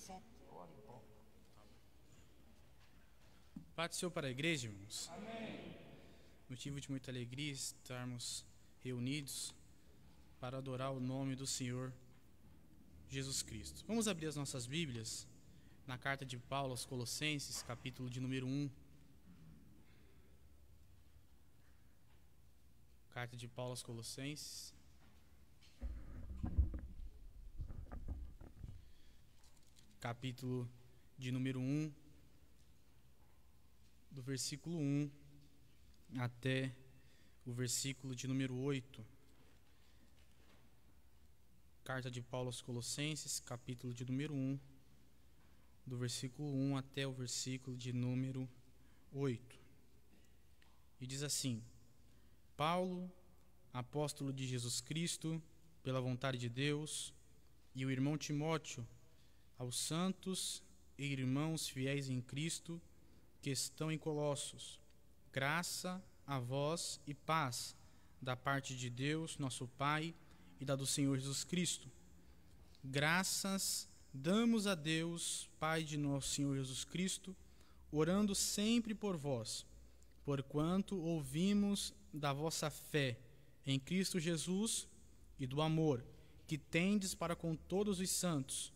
7 horas e pouco. Paz do Senhor para a igreja, irmãos. Amém. Motivo de muita alegria estarmos reunidos para adorar o nome do Senhor Jesus Cristo. Vamos abrir as nossas Bíblias na carta de Paulo aos Colossenses, capítulo de número 1. Carta de Paulo aos Colossenses. Capítulo de número 1, do versículo 1 até o versículo de número 8. Carta de Paulo aos Colossenses, capítulo de número 1, do versículo 1 até o versículo de número 8. E diz assim: Paulo, apóstolo de Jesus Cristo, pela vontade de Deus, e o irmão Timóteo, aos santos e irmãos fiéis em Cristo, que estão em Colossos, graça a vós e paz, da parte de Deus, nosso Pai, e da do Senhor Jesus Cristo. Graças damos a Deus, Pai de nosso Senhor Jesus Cristo, orando sempre por vós, porquanto ouvimos da vossa fé em Cristo Jesus e do amor que tendes para com todos os santos,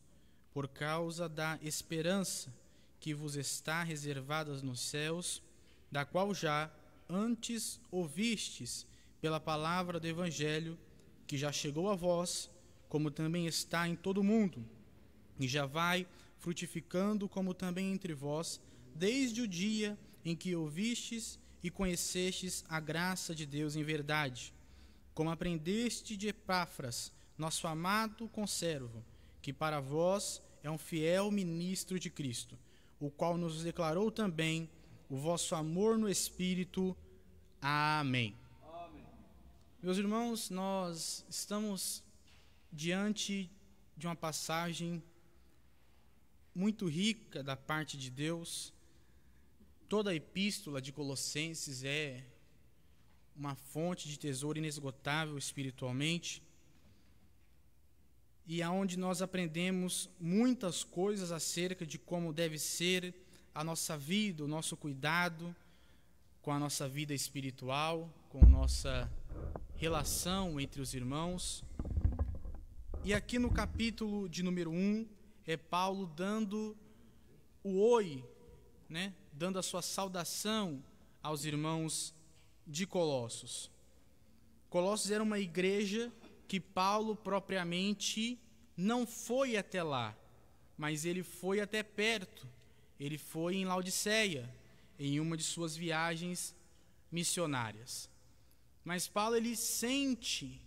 por causa da esperança que vos está reservada nos céus, da qual já antes ouvistes pela palavra do Evangelho, que já chegou a vós, como também está em todo o mundo, e já vai frutificando como também entre vós, desde o dia em que ouvistes e conhecestes a graça de Deus em verdade, como aprendeste de Epáfras, nosso amado conservo, que para vós é um fiel ministro de Cristo, o qual nos declarou também o vosso amor no Espírito. Amém. Amém. Meus irmãos, nós estamos diante de uma passagem muito rica da parte de Deus. Toda a epístola de Colossenses é uma fonte de tesouro inesgotável espiritualmente, e aonde nós aprendemos muitas coisas acerca de como deve ser a nossa vida, o nosso cuidado com a nossa vida espiritual, com a nossa relação entre os irmãos. E aqui no capítulo de número 1, é Paulo dando o oi, dando a sua saudação aos irmãos de Colossos. Colossos era uma igreja que Paulo propriamente não foi até lá, mas ele foi até perto. Ele foi em Laodiceia, em uma de suas viagens missionárias. Mas Paulo, ele sente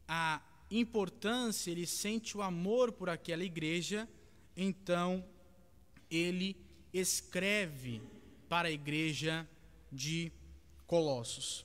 a importância, ele sente o amor por aquela igreja, então ele escreve para a igreja de Colossos.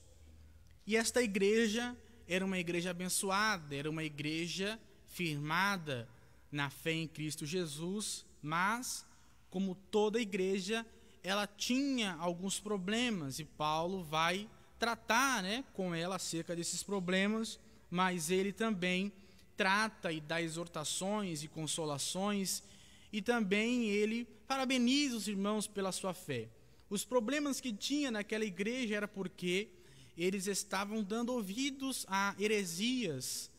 E esta igreja era uma igreja abençoada, era uma igreja firmada na fé em Cristo Jesus, mas, como toda igreja, ela tinha alguns problemas, e Paulo vai tratar com ela acerca desses problemas, mas ele também trata e dá exortações e consolações, e também ele parabeniza os irmãos pela sua fé. Os problemas que tinha naquela igreja era porque eles estavam dando ouvidos a heresias,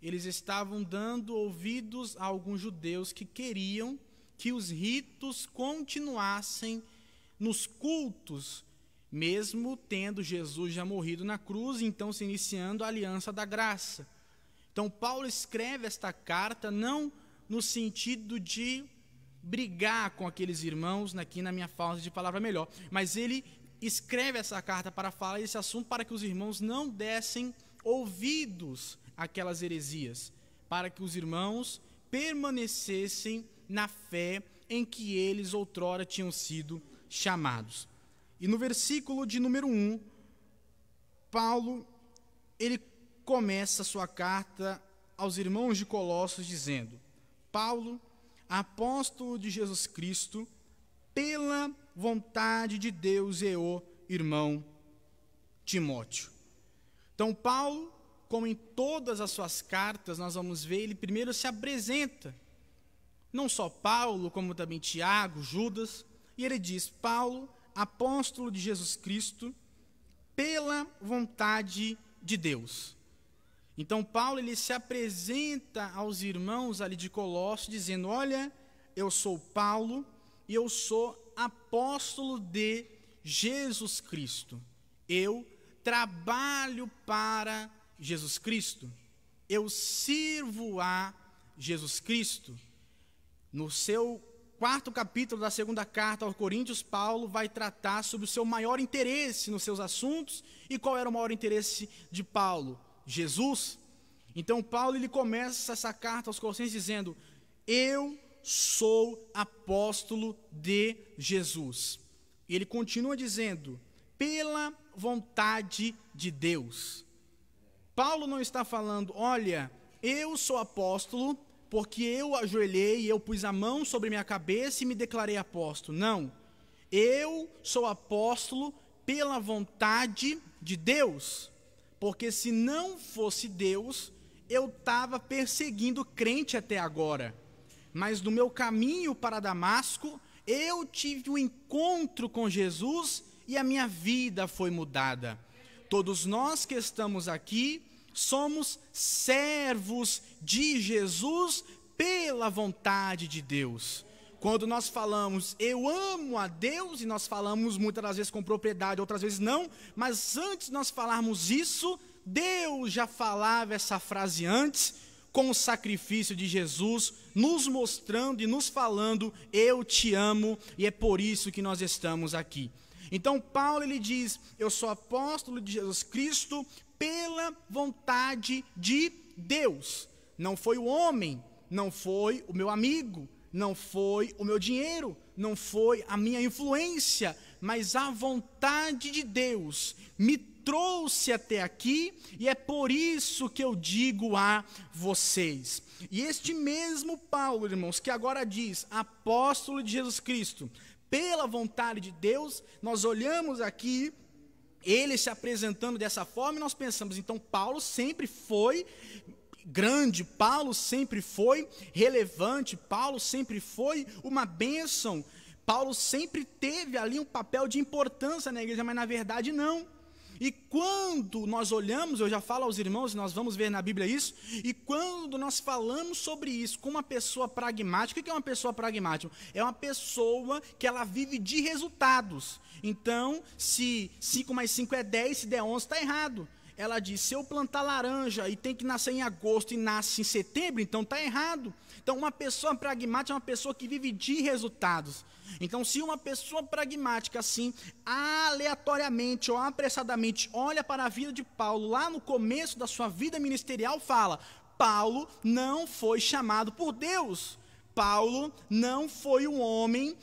eles estavam dando ouvidos a alguns judeus que queriam que os ritos continuassem nos cultos, mesmo tendo Jesus já morrido na cruz, então se iniciando a aliança da graça. Então Paulo escreve esta carta não no sentido de brigar com aqueles irmãos, aqui na minha falta de palavra melhor, mas ele escreve essa carta para falar desse assunto, para que os irmãos não dessem ouvidos àquelas heresias, para que os irmãos permanecessem na fé em que eles outrora tinham sido chamados. E no versículo de número 1, Paulo, ele começa a sua carta aos irmãos de Colossos dizendo: Paulo, apóstolo de Jesus Cristo, pela vontade de Deus, e o irmão Timóteo. Então Paulo, como em todas as suas cartas, nós vamos ver, ele primeiro se apresenta não só Paulo, como também Tiago, Judas, e ele diz: Paulo, apóstolo de Jesus Cristo, pela vontade de Deus. Então Paulo, ele se apresenta aos irmãos ali de Colossos, dizendo: olha, eu sou Paulo e eu sou apóstolo de Jesus Cristo. Eu trabalho para Jesus Cristo. Eu sirvo a Jesus Cristo. No seu 4º capítulo da 2ª carta aos Coríntios, Paulo vai tratar sobre o seu maior interesse nos seus assuntos. E qual era o maior interesse de Paulo? Jesus. Então Paulo, ele começa essa carta aos Colossenses dizendo: eu sou apóstolo de Jesus. E ele continua dizendo: pela vontade de Deus. Paulo não está falando: olha, eu sou apóstolo porque eu ajoelhei e eu pus a mão sobre minha cabeça e me declarei apóstolo. Não. Eu sou apóstolo pela vontade de Deus. Porque se não fosse Deus, eu estava perseguindo crente até agora. Mas no meu caminho para Damasco, eu tive um encontro com Jesus e a minha vida foi mudada. Todos nós que estamos aqui somos servos de Jesus pela vontade de Deus. Quando nós falamos eu amo a Deus, e nós falamos muitas das vezes com propriedade, outras vezes não, mas antes de nós falarmos isso, Deus já falava essa frase antes, com o sacrifício de Jesus, nos mostrando e nos falando: eu te amo, e é por isso que nós estamos aqui. Então Paulo, ele diz: eu sou apóstolo de Jesus Cristo pela vontade de Deus. Não foi o homem, não foi o meu amigo, não foi o meu dinheiro, não foi a minha influência, mas a vontade de Deus me trouxe até aqui, e é por isso que eu digo a vocês. E este mesmo Paulo, irmãos, que agora diz apóstolo de Jesus Cristo, pela vontade de Deus, nós olhamos aqui ele se apresentando dessa forma e nós pensamos: então Paulo sempre foi grande, Paulo sempre foi relevante, Paulo sempre foi uma bênção, Paulo sempre teve ali um papel de importância na igreja, mas na verdade não. E quando nós olhamos, eu já falo aos irmãos, nós vamos ver na Bíblia isso, e quando nós falamos sobre isso com uma pessoa pragmática, o que é uma pessoa pragmática? É uma pessoa que ela vive de resultados. Então, se 5 mais 5 é 10, se der 11, está errado. Ela diz: se eu plantar laranja e tem que nascer em agosto e nasce em setembro, então está errado. Então, uma pessoa pragmática é uma pessoa que vive de resultados. Então, se uma pessoa pragmática, assim, aleatoriamente ou apressadamente, olha para a vida de Paulo, lá no começo da sua vida ministerial, fala: Paulo não foi chamado por Deus. Paulo não foi um homem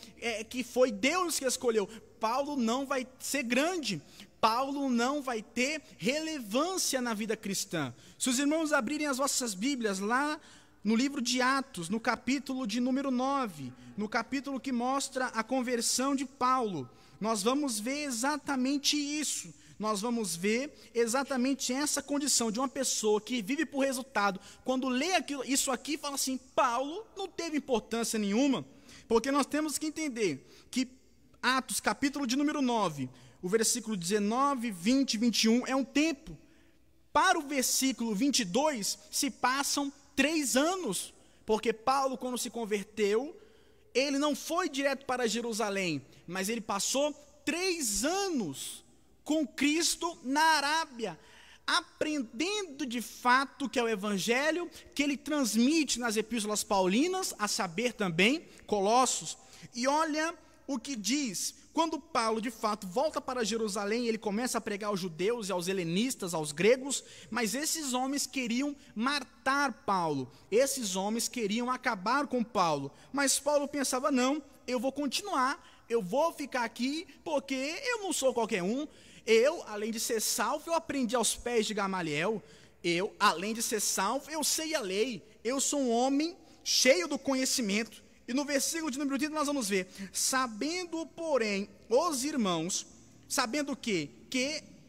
que foi Deus que escolheu. Paulo não vai ser grande. Paulo não vai ter relevância na vida cristã. Se os irmãos abrirem as vossas Bíblias lá no livro de Atos, no capítulo de número 9, no capítulo que mostra a conversão de Paulo, nós vamos ver exatamente isso. Nós vamos ver exatamente essa condição de uma pessoa que vive por resultado. Quando lê isso aqui, fala assim: Paulo não teve importância nenhuma, porque nós temos que entender que Atos, capítulo de número 9, o versículo 19, 20 e 21 é um tempo. Para o versículo 22 se passam 3 anos, porque Paulo, quando se converteu, ele não foi direto para Jerusalém, mas ele passou 3 anos com Cristo na Arábia, aprendendo de fato que é o evangelho que ele transmite nas epístolas paulinas, a saber também Colossos. E olha o que diz: quando Paulo de fato volta para Jerusalém, ele começa a pregar aos judeus e aos helenistas, aos gregos, mas esses homens queriam matar Paulo, esses homens queriam acabar com Paulo, mas Paulo pensava: não, eu vou continuar, eu vou ficar aqui, porque eu não sou qualquer um. Eu, além de ser salvo, eu aprendi aos pés de Gamaliel. Eu, além de ser salvo, eu sei a lei. Eu sou um homem cheio do conhecimento. E no versículo de número 30 nós vamos ver: sabendo, porém, os irmãos, sabendo que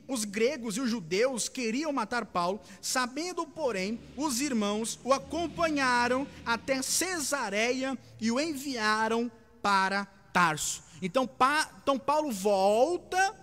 os gregos e os judeus queriam matar Paulo, sabendo, porém, os irmãos o acompanharam até Cesareia e o enviaram para Tarso. Então Paulo volta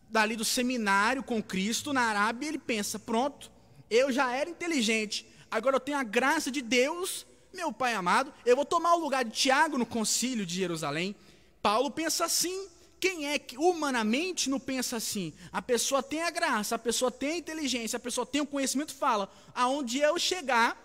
dali do seminário com Cristo na Arábia, e ele pensa, pronto, eu já era inteligente, agora eu tenho a graça de Deus, meu Pai amado, eu vou tomar o lugar de Tiago no concílio de Jerusalém. Paulo pensa assim. Quem é que humanamente não pensa assim? A pessoa tem a graça, a pessoa tem a inteligência, a pessoa tem o conhecimento, fala, aonde eu chegar,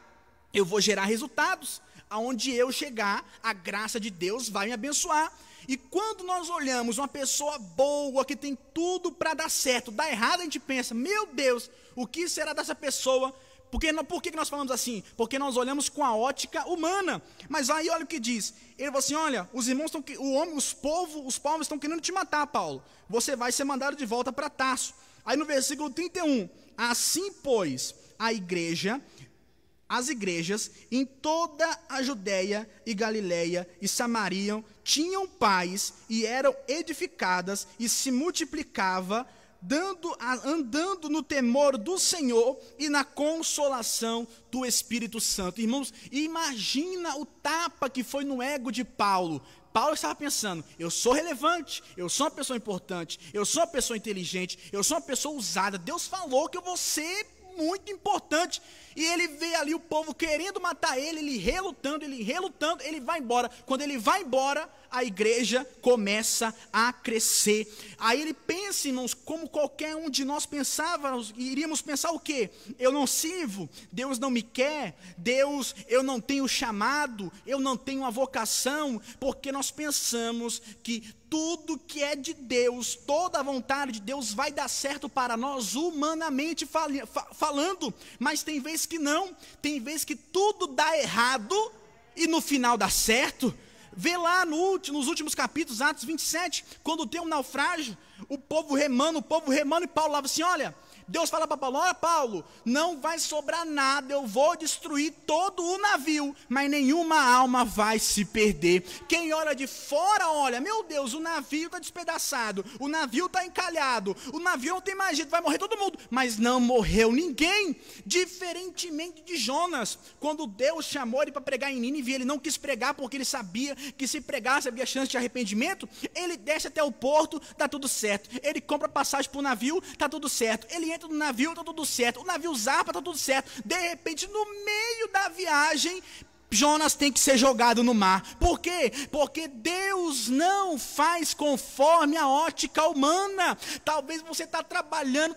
eu vou gerar resultados, aonde eu chegar, a graça de Deus vai me abençoar. E quando nós olhamos uma pessoa boa, que tem tudo para dar certo, dá errado, a gente pensa, meu Deus, o que será dessa pessoa? Por que nós falamos assim? Porque nós olhamos com a ótica humana. Mas aí olha o que diz. Ele falou assim, olha, os irmãos estão, os povos estão querendo te matar, Paulo. Você vai ser mandado de volta para Tarso. Aí no versículo 31, assim pois as igrejas em toda a Judéia e Galiléia e Samaria tinham paz e eram edificadas e se multiplicava, andando no temor do Senhor e na consolação do Espírito Santo. Irmãos, imagina o tapa que foi no ego de Paulo. Paulo estava pensando, eu sou relevante, eu sou uma pessoa importante, eu sou uma pessoa inteligente, eu sou uma pessoa usada, Deus falou que eu vou ser muito importante, e ele vê ali o povo querendo matar ele relutando, ele vai embora. Quando ele vai embora, a igreja começa a crescer. Aí ele pensa, irmãos, como qualquer um de nós pensávamos, iríamos pensar o quê? Eu não sirvo, Deus não me quer, Deus, eu não tenho chamado, eu não tenho uma vocação, porque nós pensamos que tudo que é de Deus, toda a vontade de Deus vai dar certo para nós humanamente falando, mas tem vezes que não, tem vezes que tudo dá errado e no final dá certo. Vê lá nos últimos capítulos, Atos 27, quando tem um naufrágio, o povo remando, e Paulo falava assim, olha, Deus fala para Paulo, olha Paulo, não vai sobrar nada, eu vou destruir todo o navio, mas nenhuma alma vai se perder. Quem olha de fora, olha, meu Deus, o navio está despedaçado, o navio está encalhado, o navio não tem mais jeito, vai morrer todo mundo, mas não morreu ninguém. Diferentemente de Jonas, quando Deus chamou ele para pregar em Nínive, ele não quis pregar porque ele sabia que se pregasse havia chance de arrependimento. Ele desce até o porto, está tudo certo, ele compra passagem para o navio, está tudo certo, ele entra no navio, está tudo certo, o navio zarpa, está tudo certo, de repente no meio da viagem Jonas tem que ser jogado no mar. Por quê? Porque Deus não faz conforme a ótica humana. Talvez você está trabalhando,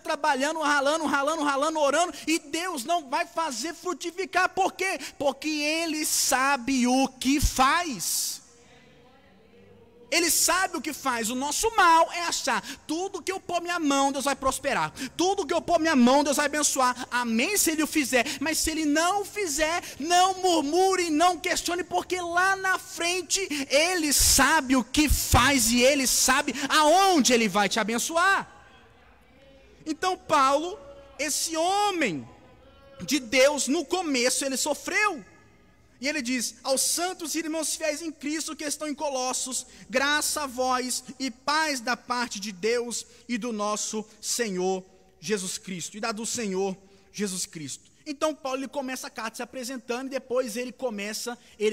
ralando, orando, e Deus não vai fazer frutificar. Por quê? Porque Ele sabe o que faz. Ele sabe o que faz. O nosso mal é achar, tudo que eu pôr minha mão, Deus vai prosperar. Tudo que eu pôr minha mão, Deus vai abençoar. Amém se Ele o fizer. Mas se Ele não fizer, não murmure, não questione, porque lá na frente Ele sabe o que faz e Ele sabe aonde Ele vai te abençoar. Então Paulo, esse homem de Deus, no começo ele sofreu. E ele diz, aos santos irmãos fiéis em Cristo que estão em Colossos, graça a vós e paz da parte de Deus e do nosso Senhor Jesus Cristo. E da do Senhor Jesus Cristo. Então Paulo ele começa a carta se apresentando e depois ele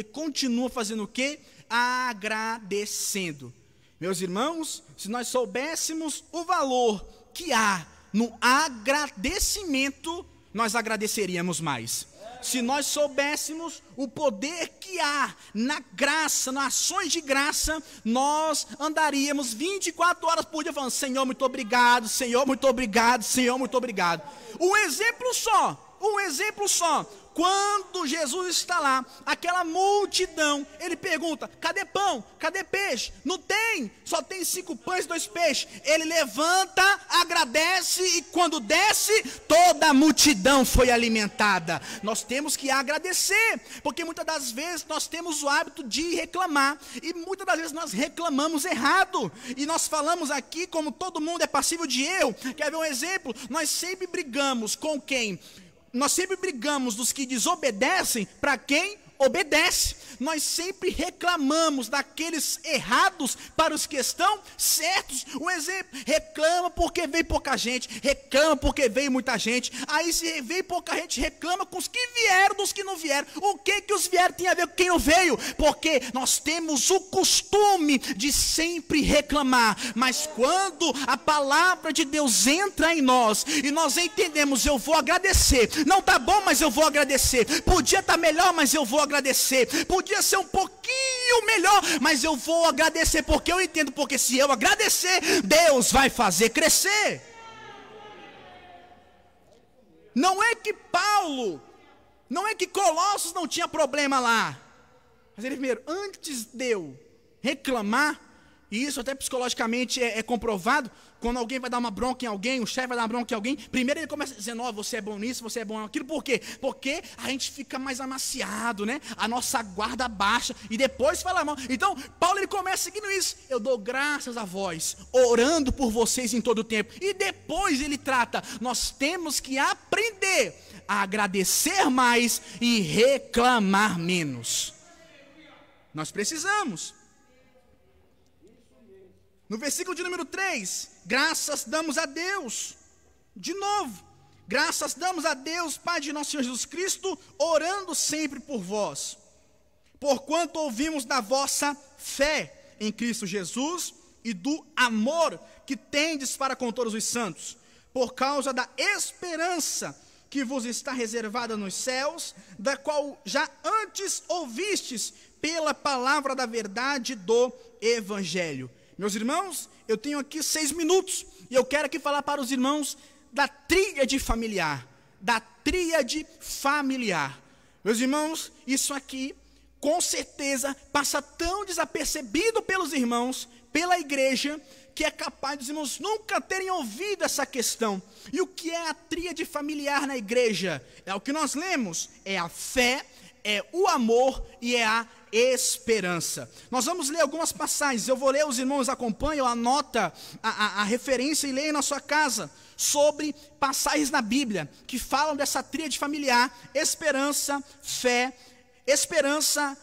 continua fazendo o quê? Agradecendo. Meus irmãos, se nós soubéssemos o valor que há no agradecimento, nós agradeceríamos mais. Se nós soubéssemos o poder que há na graça, nas ações de graça, nós andaríamos 24 horas por dia falando, Senhor, muito obrigado, Senhor, muito obrigado, Senhor, muito obrigado. Um exemplo só, quando Jesus está lá, aquela multidão, ele pergunta, cadê pão, cadê peixe? Não tem, só tem 5 pães e 2 peixes. Ele levanta, agradece e quando desce, toda a multidão foi alimentada. Nós temos que agradecer, porque muitas das vezes nós temos o hábito de reclamar, e muitas das vezes nós reclamamos errado, e nós falamos aqui como todo mundo é passível de erro. Quer ver um exemplo? Nós sempre brigamos com quem? Nós sempre brigamos dos que desobedecem para quem obedece. Nós sempre reclamamos daqueles errados para os que estão certos. Um exemplo, reclama porque veio pouca gente, reclama porque veio muita gente. Aí se veio pouca gente, reclama com os que vieram, dos que não vieram. O que os vieram tem a ver com quem não veio? Porque nós temos o costume de sempre reclamar. Mas quando a palavra de Deus entra em nós e nós entendemos, eu vou agradecer. Não está bom, mas eu vou agradecer. Podia estar melhor, mas eu vou agradecer. Podia ser um pouquinho melhor, mas eu vou agradecer, porque eu entendo, porque se eu agradecer, Deus vai fazer crescer. Não é que Colossos não tinha problema lá, mas ele primeiro, antes de eu reclamar, e isso até psicologicamente é comprovado, quando alguém vai dar uma bronca em alguém, o chefe vai dar uma bronca em alguém, primeiro ele começa dizendo, você é bom nisso, você é bom naquilo. Por quê? Porque a gente fica mais amaciado, né? A nossa guarda baixa, e depois fala mal. Então, Paulo ele começa seguindo isso, eu dou graças a vós, orando por vocês em todo o tempo. E depois ele trata, nós temos que aprender a agradecer mais e reclamar menos. Nós precisamos. No versículo de número 3, graças damos a Deus, de novo, graças damos a Deus, Pai de nosso Senhor Jesus Cristo, orando sempre por vós, porquanto ouvimos da vossa fé em Cristo Jesus e do amor que tendes para com todos os santos, por causa da esperança que vos está reservada nos céus, da qual já antes ouvistes pela palavra da verdade do Evangelho. Meus irmãos, eu tenho aqui 6 minutos, e eu quero aqui falar para os irmãos da tríade familiar, Meus irmãos, isso aqui, com certeza, passa tão desapercebido pelos irmãos, pela igreja, que é capaz dos irmãos nunca terem ouvido essa questão. E o que é a tríade familiar na igreja? É o que nós lemos, é a fé, é o amor e é a esperança. Nós vamos ler algumas passagens, eu vou ler, os irmãos acompanham, anota a referência e leia na sua casa, sobre passagens na Bíblia, que falam dessa tríade familiar, esperança, fé, esperança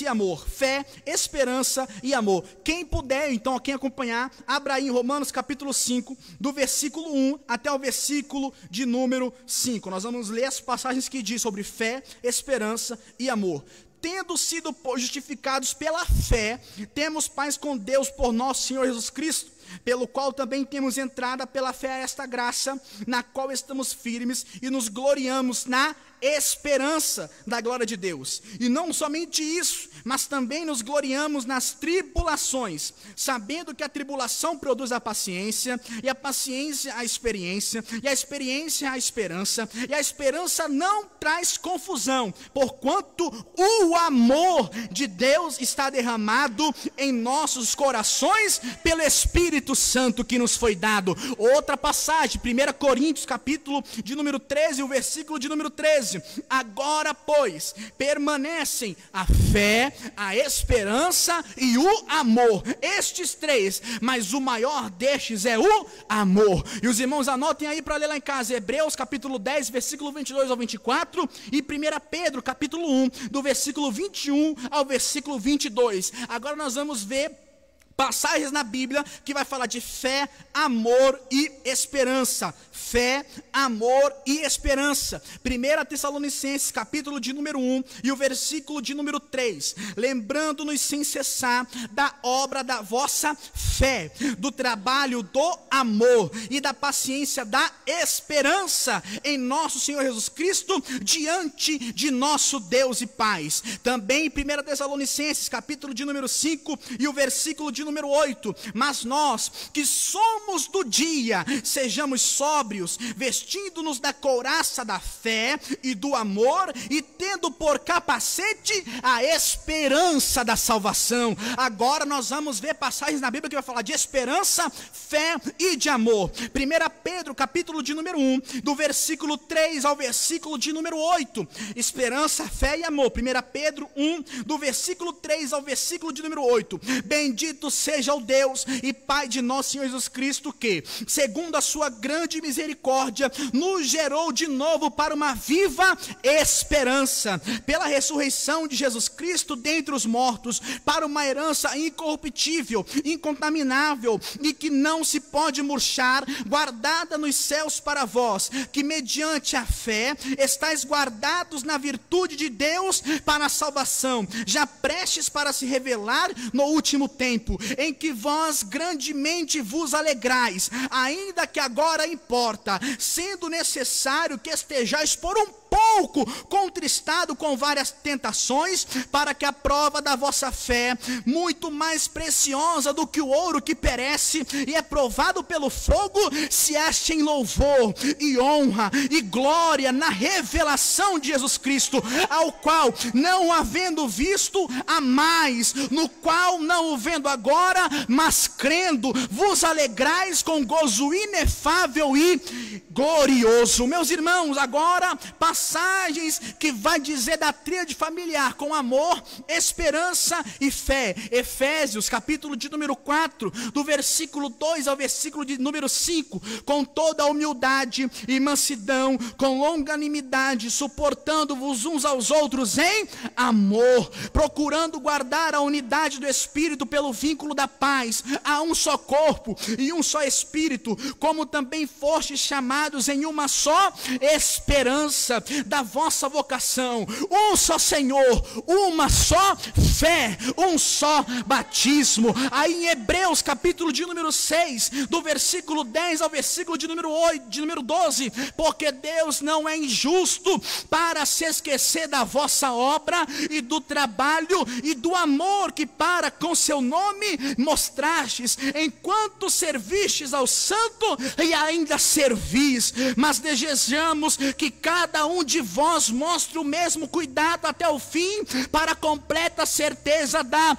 e amor. Fé, esperança e amor. Quem puder, então, quem acompanhar, abra aí em Romanos capítulo 5, do versículo 1 até o versículo de número 5. Nós vamos ler as passagens que diz sobre fé, esperança e amor. Tendo sido justificados pela fé, temos paz com Deus por nosso Senhor Jesus Cristo, pelo qual também temos entrada pela fé a esta graça, na qual estamos firmes e nos gloriamos na esperança da glória de Deus. E não somente isso, mas também nos gloriamos nas tribulações, sabendo que a tribulação produz a paciência, e a paciência a experiência, e a experiência a esperança, e a esperança não traz confusão, porquanto o amor de Deus está derramado em nossos corações pelo Espírito Santo que nos foi dado. Outra passagem, 1 Coríntios capítulo de número 13, o versículo de número 13. Agora, pois, permanecem a fé, a esperança e o amor. Estes 3, mas o maior destes é o amor. E os irmãos anotem aí para ler lá em casa, Hebreus capítulo 10, versículo 22 ao 24, e 1 Pedro capítulo 1, do versículo 21 ao versículo 22. Agora nós vamos ver passagens na Bíblia que vai falar de fé, amor e esperança. Fé, amor e esperança. 1 Tessalonicenses, capítulo de número 1 e o versículo de número 3. Lembrando-nos sem cessar da obra da vossa fé, do trabalho do amor e da paciência da esperança em nosso Senhor Jesus Cristo, diante de nosso Deus e Pai. Também 1 Tessalonicenses, capítulo de número 5 e o versículo de número 8. Mas nós que somos do dia, sejamos sóbrios, vestindo-nos da couraça da fé e do amor, e tendo por capacete a esperança da salvação. Agora nós vamos ver passagens na Bíblia que vai falar de esperança, fé e de amor. 1 Pedro, capítulo de número 1, do versículo 3 ao versículo de número 8. Esperança, fé e amor. 1 Pedro 1, do versículo 3 ao versículo de número 8. Bendito seja o Deus e Pai de nosso Senhor Jesus Cristo, que, segundo a sua grande misericórdia, nos gerou de novo para uma viva esperança, pela ressurreição de Jesus Cristo dentre os mortos, para uma herança incorruptível, incontaminável e que não se pode murchar, guardada nos céus para vós, que mediante a fé estáis guardados na virtude de Deus para a salvação, já prestes para se revelar no último tempo, em que vós grandemente vos alegrais, ainda que agora importa, sendo necessário que estejais por um pouco contristado com várias tentações, para que a prova da vossa fé, muito mais preciosa do que o ouro que perece e é provado pelo fogo, se ache em louvor e honra e glória na revelação de Jesus Cristo, ao qual, não havendo visto, amais, no qual, não o vendo agora, mas crendo, vos alegrais com gozo inefável e glorioso. Meus irmãos, agora passagens que vai dizer da tríade familiar com amor, esperança e fé. Efésios, capítulo de número 4, do versículo 2 ao versículo de número 5, com toda a humildade e mansidão, com longanimidade, suportando-vos uns aos outros em amor, procurando guardar a unidade do Espírito pelo vínculo da paz. Há um só corpo e um só Espírito, como também fostes chamados em uma só esperança da vossa vocação, um só Senhor, uma só fé, um só batismo. Aí em Hebreus, capítulo de número 6, do versículo 10 ao versículo de número 8, de número 12, porque Deus não é injusto para se esquecer da vossa obra e do trabalho e do amor que para com seu nome mostrastes, enquanto servistes ao santo e ainda servis, mas desejamos que cada um de vós mostre o mesmo cuidado até o fim, para a completa certeza da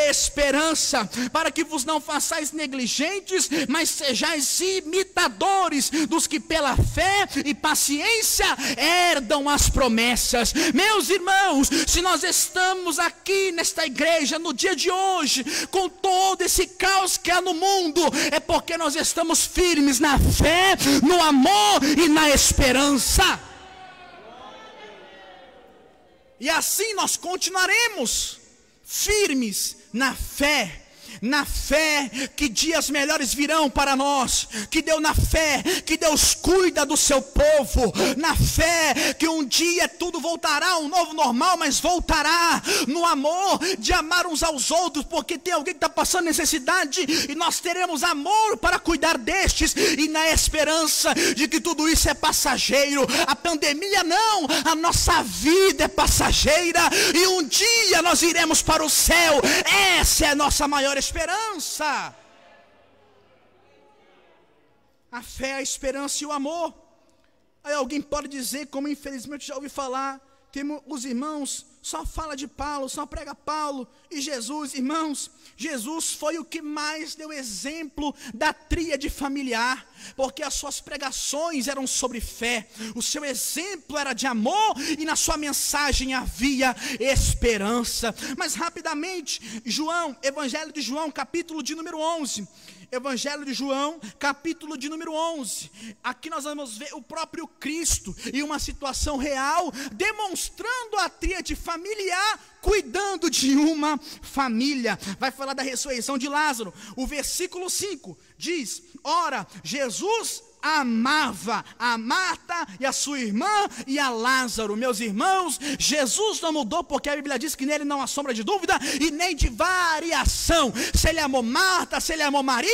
esperança, para que vos não façais negligentes, mas sejais imitadores dos que pela fé e paciência herdam as promessas. Meus irmãos, se nós estamos aqui nesta igreja no dia de hoje, com todo esse caos que há no mundo, é porque nós estamos firmes na fé, no amor e na esperança. E assim nós continuaremos firmes na fé que dias melhores virão para nós, na fé que Deus cuida do seu povo, na fé que um dia tudo voltará a um novo normal, mas voltará no amor de amar uns aos outros, porque tem alguém que está passando necessidade e nós teremos amor para cuidar destes, e na esperança de que tudo isso é passageiro. A pandemia não, a nossa vida é passageira e um dia nós iremos para o céu. Essa é a nossa maior esperança. A fé, a esperança e o amor. Aí alguém pode dizer, como infelizmente já ouvi falar, que os irmãos só falam de Paulo, só prega Paulo e Jesus. Irmãos, Jesus foi o que mais deu exemplo da tríade familiar, porque as suas pregações eram sobre fé, o seu exemplo era de amor e na sua mensagem havia esperança. Mas rapidamente, Evangelho de João, capítulo de número 11. Evangelho de João, capítulo de número 11. Aqui nós vamos ver o próprio Cristo em uma situação real, demonstrando a tríade familiar, cuidando de uma família. Vai falar da ressurreição de Lázaro. O versículo 5 diz: ora, Jesus amava a Marta e a sua irmã e a Lázaro. Meus irmãos, Jesus não mudou, porque a Bíblia diz que nele não há sombra de dúvida e nem de variação. Se ele amou Marta, se ele amou Maria,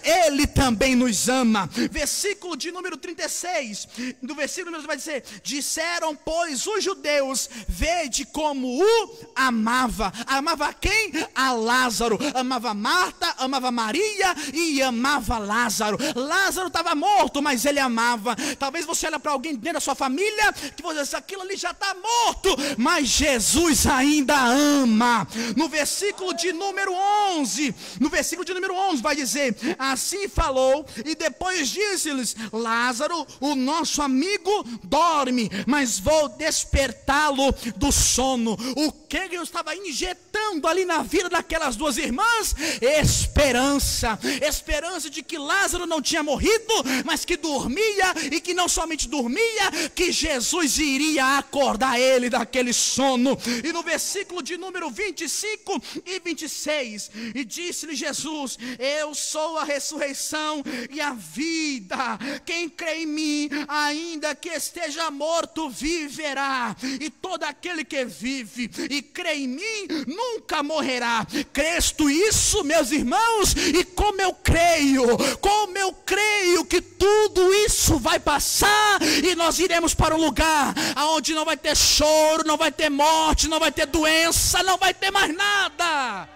ele também nos ama. Versículo de número 36, do versículo número vai dizer: disseram, pois, os judeus, vede como o amava. Amava quem? A Lázaro. Amava Marta, amava Maria e amava Lázaro. Lázaro estava morto, mas ele amava. Talvez você olhe para alguém dentro da sua família que você diz, aquilo ali já está morto, mas Jesus ainda ama. No versículo de número 11, vai dizer: assim falou, e depois disse-lhes: Lázaro, o nosso amigo, dorme, mas vou despertá-lo do sono. O que ele estava injetando gerando ali na vida daquelas duas irmãs esperança. Esperança de que Lázaro não tinha morrido, mas que dormia, e que não somente dormia, que Jesus iria acordar ele daquele sono. E no versículo de número 25 e 26, e disse-lhe Jesus: eu sou a ressurreição e a vida. Quem crê em mim, ainda que esteja morto, viverá. E todo aquele que vive e crê em mim nunca morrerá. Crês tu isso, meus irmãos? E como eu creio que tudo isso vai passar, e nós iremos para um lugar onde não vai ter choro, não vai ter morte, não vai ter doença, não vai ter mais nada.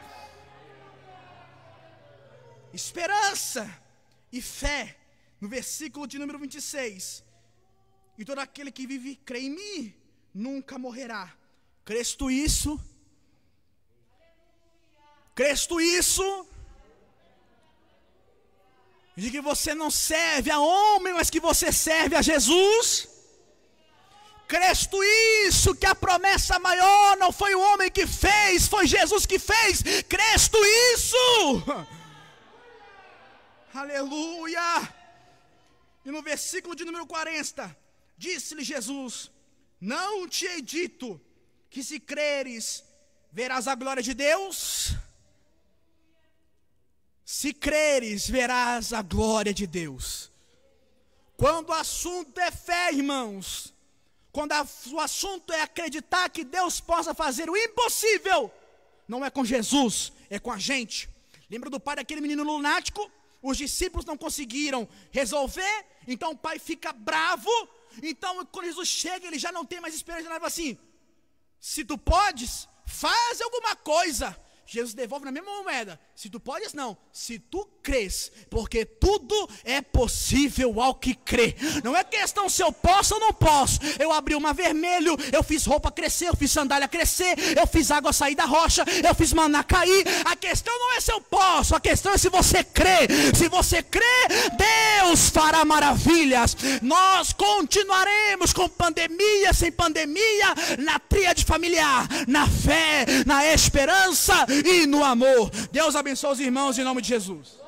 Esperança e fé. No versículo de número 26, e todo aquele que vive e crê em mim nunca morrerá. Crês tu isso? Crês tu isso? De que você não serve a homem, mas que você serve a Jesus? Crês tu isso? Que a promessa maior não foi o homem que fez, foi Jesus que fez? Crês tu isso? Aleluia! E no versículo de número 40, disse-lhe Jesus: não te hei dito que se creres, verás a glória de Deus? Se creres, verás a glória de Deus. Quando o assunto é fé, irmãos, quando o assunto é acreditar que Deus possa fazer o impossível, não é com Jesus, é com a gente. Lembra do pai daquele menino lunático? Os discípulos não conseguiram resolver, então o pai fica bravo. Então quando Jesus chega, ele já não tem mais esperança, ele fala assim: se tu podes, faz alguma coisa. Jesus devolve na mesma moeda: se tu podes não, se tu crês, porque tudo é possível ao que crê. Não é questão se eu posso ou não posso. Eu abri o mar vermelho, eu fiz roupa crescer, eu fiz sandália crescer, eu fiz água sair da rocha, eu fiz maná cair. A questão não é se eu posso, a questão é se você crê. Se você crê, Deus fará maravilhas. Nós continuaremos com pandemia, sem pandemia, na tríade familiar, na fé, na esperança e no amor. Deus abençoe os irmãos em nome de Jesus.